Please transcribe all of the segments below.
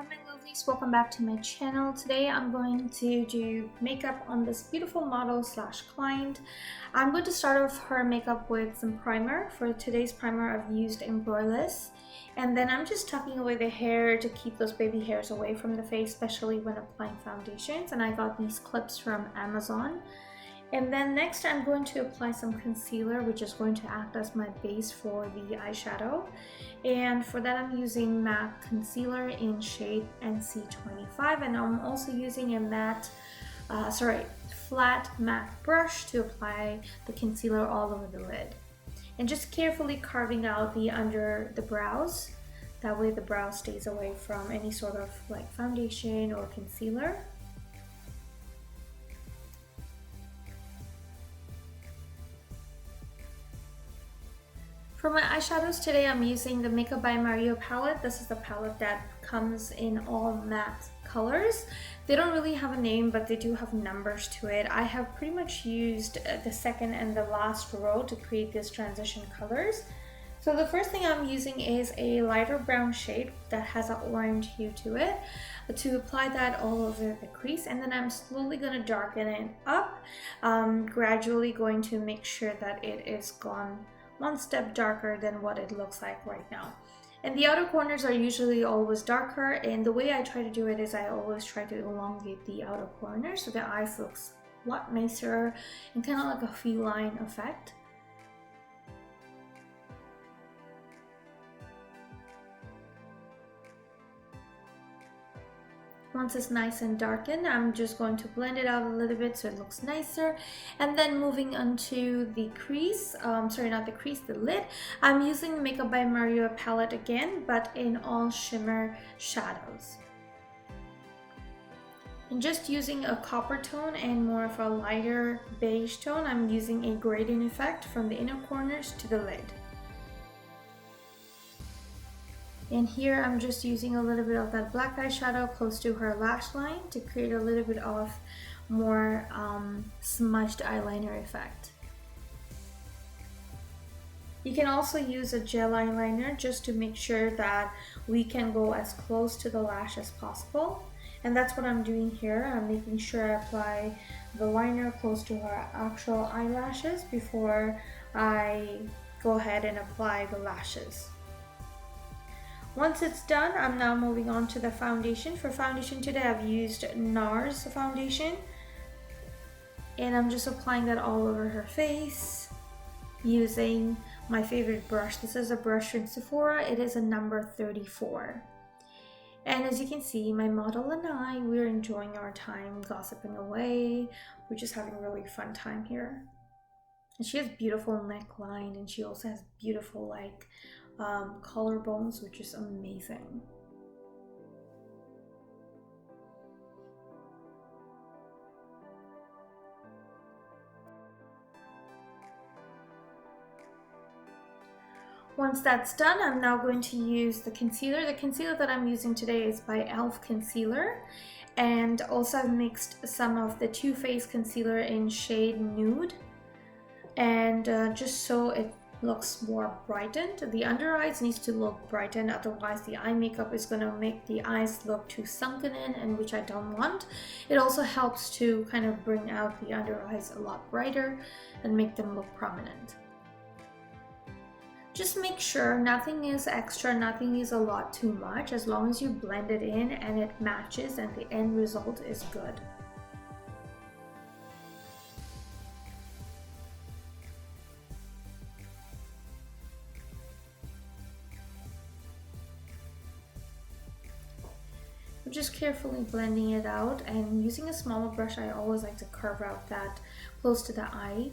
Hi my lovelies, welcome back to my channel. Today I'm going to do makeup on this beautiful model slash client. I'm going to start off her makeup with some primer. For today's primer I've used Embroiless, and then I'm just tucking away the hair to keep those baby hairs away from the face, especially when applying foundations. And I got these clips from Amazon. And then next I'm going to apply some concealer, which is going to act as my base for the eyeshadow. And for that I'm using matte concealer in shade NC25, and I'm also using a flat matte brush to apply the concealer all over the lid. And just carefully carving out the under the brows. That way the brow stays away from any sort of like foundation or concealer. For my eyeshadows today, I'm using the MakeupbyMario palette. This is the palette that comes in all matte colors. They don't really have a name, but they do have numbers to it. I have pretty much used the second and the last row to create these transition colors. So the first thing I'm using is a lighter brown shade that has an orange hue to it to apply that all over the crease, and then I'm slowly going to darken it up, gradually going to make sure that it is gone one step darker than what it looks like right now. And the outer corners are usually always darker, and the way I try to do it is I always try to elongate the outer corners so the eyes looks a lot nicer and kind of like a feline effect. Once it's nice and darkened, I'm just going to blend it out a little bit so it looks nicer. And then moving on to the crease, the lid, I'm using the MakeupbyMario palette again, but in all shimmer shadows. And just using a copper tone and more of a lighter beige tone, I'm using a gradient effect from the inner corners to the lid. And here I'm just using a little bit of that black eyeshadow close to her lash line to create a little bit of more smudged eyeliner effect. You can also use a gel eyeliner just to make sure that we can go as close to the lash as possible. And that's what I'm doing here. I'm making sure I apply the liner close to her actual eyelashes before I go ahead and apply the lashes. Once it's done, I'm now moving on to the foundation. For foundation today, I've used Nars foundation. And I'm just applying that all over her face using my favorite brush. This is a brush from Sephora. It is a number 34. And as you can see, my model and I, we're enjoying our time gossiping away. We're just having a really fun time here. And she has beautiful neckline, and she also has beautiful collarbones, which is amazing. Once that's done, I'm now going to use the concealer. The concealer that I'm using today is by e.l.f. Concealer, and also I've mixed some of the Too Faced concealer in shade Nude, and just so it looks more brightened. The under eyes needs to look brightened, otherwise the eye makeup is going to make the eyes look too sunken in, and which I don't want. It also helps to kind of bring out the under eyes a lot brighter and make them look prominent. Just make sure nothing is extra, nothing is a lot too much, as long as you blend it in and it matches and the end result is good. I'm just carefully blending it out, and using a smaller brush, I always like to carve out that close to the eye,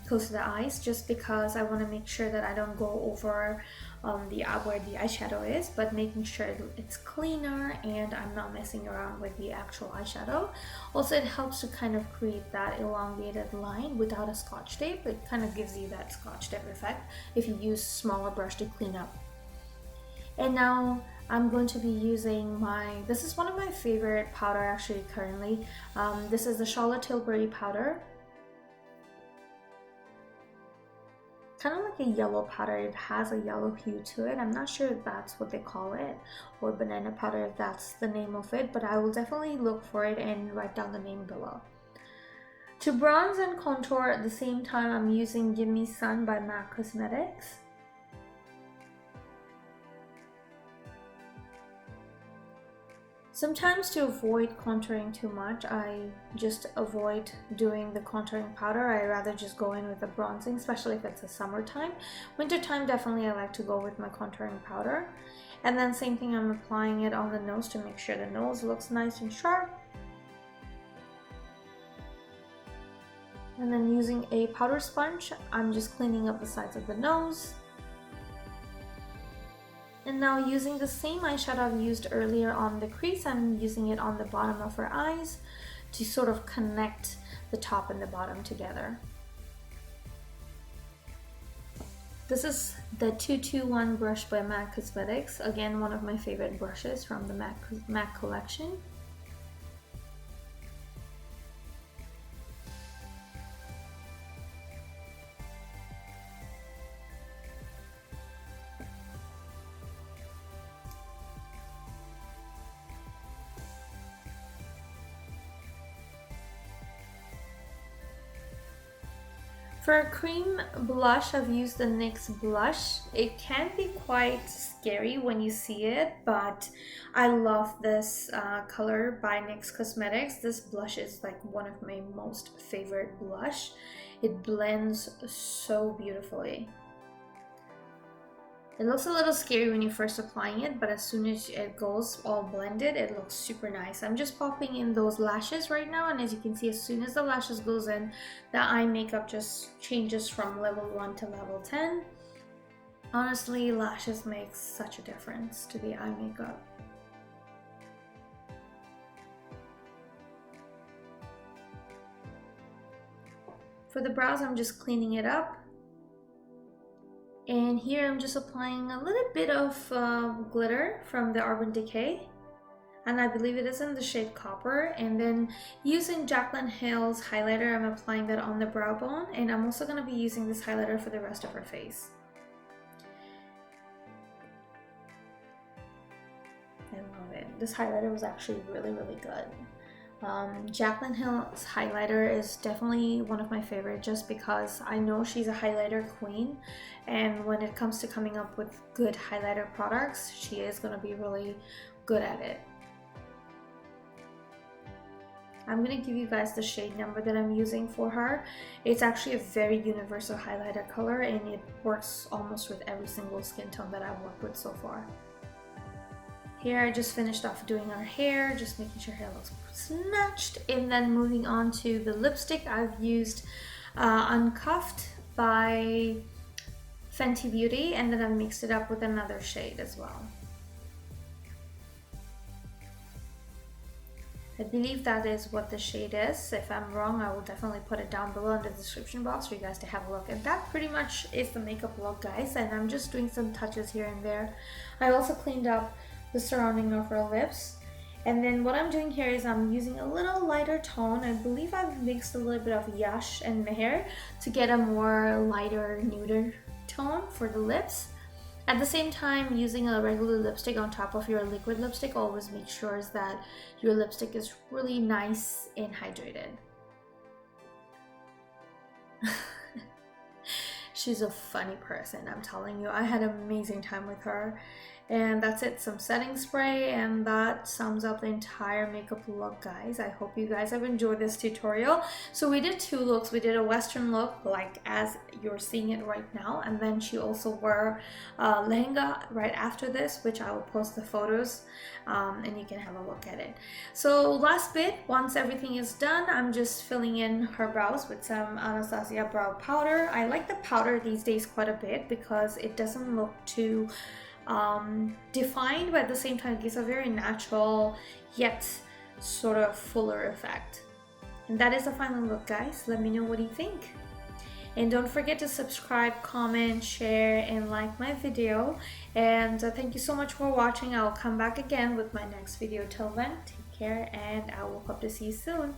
close to the eyes, just because I want to make sure that I don't go over where the eyeshadow is, but making sure it's cleaner and I'm not messing around with the actual eyeshadow. Also, it helps to kind of create that elongated line without a scotch tape. It kind of gives you that scotch tape effect if you use smaller brush to clean up. And now I'm going to be using this is one of my favorite powder actually currently. This is the Tilbury powder. kind of like a yellow powder. It has a yellow hue to it. I'm not sure if that's what they call it, or banana powder if that's the name of it, but I will definitely look for it and write down the name below. To bronze and contour at the same time, I'm using Give Me Sun by MAC Cosmetics. Sometimes to avoid contouring too much, I just avoid doing the contouring powder. I rather just go in with the bronzing, especially if it's a summertime. Wintertime, definitely I like to go with my contouring powder. And then same thing, I'm applying it on the nose to make sure the nose looks nice and sharp. And then using a powder sponge, I'm just cleaning up the sides of the nose. And now using the same eyeshadow I've used earlier on the crease, I'm using it on the bottom of her eyes to sort of connect the top and the bottom together. This is the 221 brush by MAC Cosmetics. Again, one of my favorite brushes from the MAC collection. For a cream blush, I've used the NYX blush. It can be quite scary when you see it, but I love this color by NYX Cosmetics. This blush is like one of my most favorite blush. It blends so beautifully. It looks a little scary when you're first applying it, but as soon as it goes all blended, it looks super nice. I'm just popping in those lashes right now, and as you can see, as soon as the lashes goes in, the eye makeup just changes from level 1 to level 10. Honestly, lashes make such a difference to the eye makeup. For the brows, I'm just cleaning it up. And here I'm just applying a little bit of glitter from the Urban Decay, and I believe it is in the shade Copper. And then using Jaclyn Hill's highlighter, I'm applying that on the brow bone, and I'm also going to be using this highlighter for the rest of her face. I love it. This highlighter was actually really good. Jaclyn Hill's highlighter is definitely one of my favorites, just because I know she's a highlighter queen, and when it comes to coming up with good highlighter products, she is going to be really good at it. I'm going to give you guys the shade number that I'm using for her. It's actually a very universal highlighter color, and it works almost with every single skin tone that I've worked with so far. Here I just finished off doing our hair, just making sure her hair looks snatched, and then moving on to the lipstick. I've used Uncuffed by Fenty Beauty, and then I've mixed it up with another shade as well. I believe that is what the shade is. If I'm wrong, I will definitely put it down below in the description box for you guys to have a look. And that pretty much is the makeup look, guys, and I'm just doing some touches here and there. I also cleaned up the surrounding of her lips. And then what I'm doing here is I'm using a little lighter tone. I believe I've mixed a little bit of Yash and Mehr to get a more lighter, nuder tone for the lips. At the same time, using a regular lipstick on top of your liquid lipstick always make sure that your lipstick is really nice and hydrated. She's a funny person, I'm telling you. I had an amazing time with her. And that's it, some setting spray, and that sums up the entire makeup look, guys. I hope you guys have enjoyed this tutorial. So we did two looks. We did a Western look, like as you're seeing it right now, and then she also wore a lehenga right after this, which I will post the photos, and you can have a look at it. So last bit, once everything is done, I'm just filling in her brows with some Anastasia brow powder. I like the powder these days quite a bit because it doesn't look too defined, but at the same time it gives a very natural yet sort of fuller effect. And that is the final look, guys. Let me know what you think, and don't forget to subscribe, comment, share, and like my video. And thank you so much for watching. I will come back again with my next video. Till then, take care, and I will hope to see you soon.